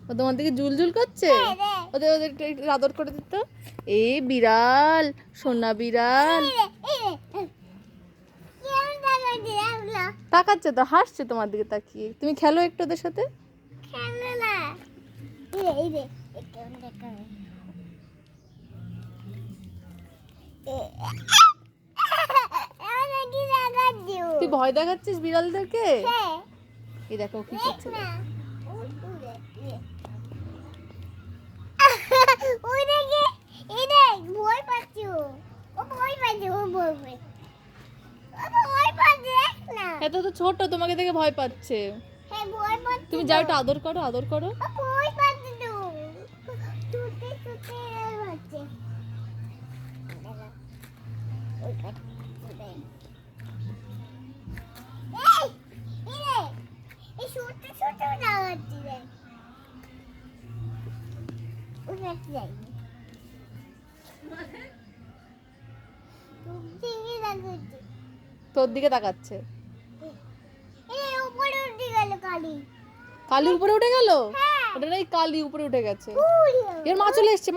ও তোমার দিকে জুলজুল করছে। ওদের ওদের একটু আদর করে দিত। এই বিড়াল, সোনা বিড়াল তাকাচ্ছে তো, হাসছে তোমার দিকে তাকিয়ে। তুমি খেলো একটু ওদের সাথে। তুই ভয় দেখাচ্ছিস বিড়ালদেরকে। এই দেখো কি করছে। এত তো ছোট, তোমাকে দেখে ভয় পাচ্ছে। তুমি যাও একটু আদর করো, আদর করো। তোর দিকে তাকাচ্ছে। কালি উপরে উঠে গেল। ওটা নাই, কালি উপরে উঠে গেছে। এর মা চলে এসছে।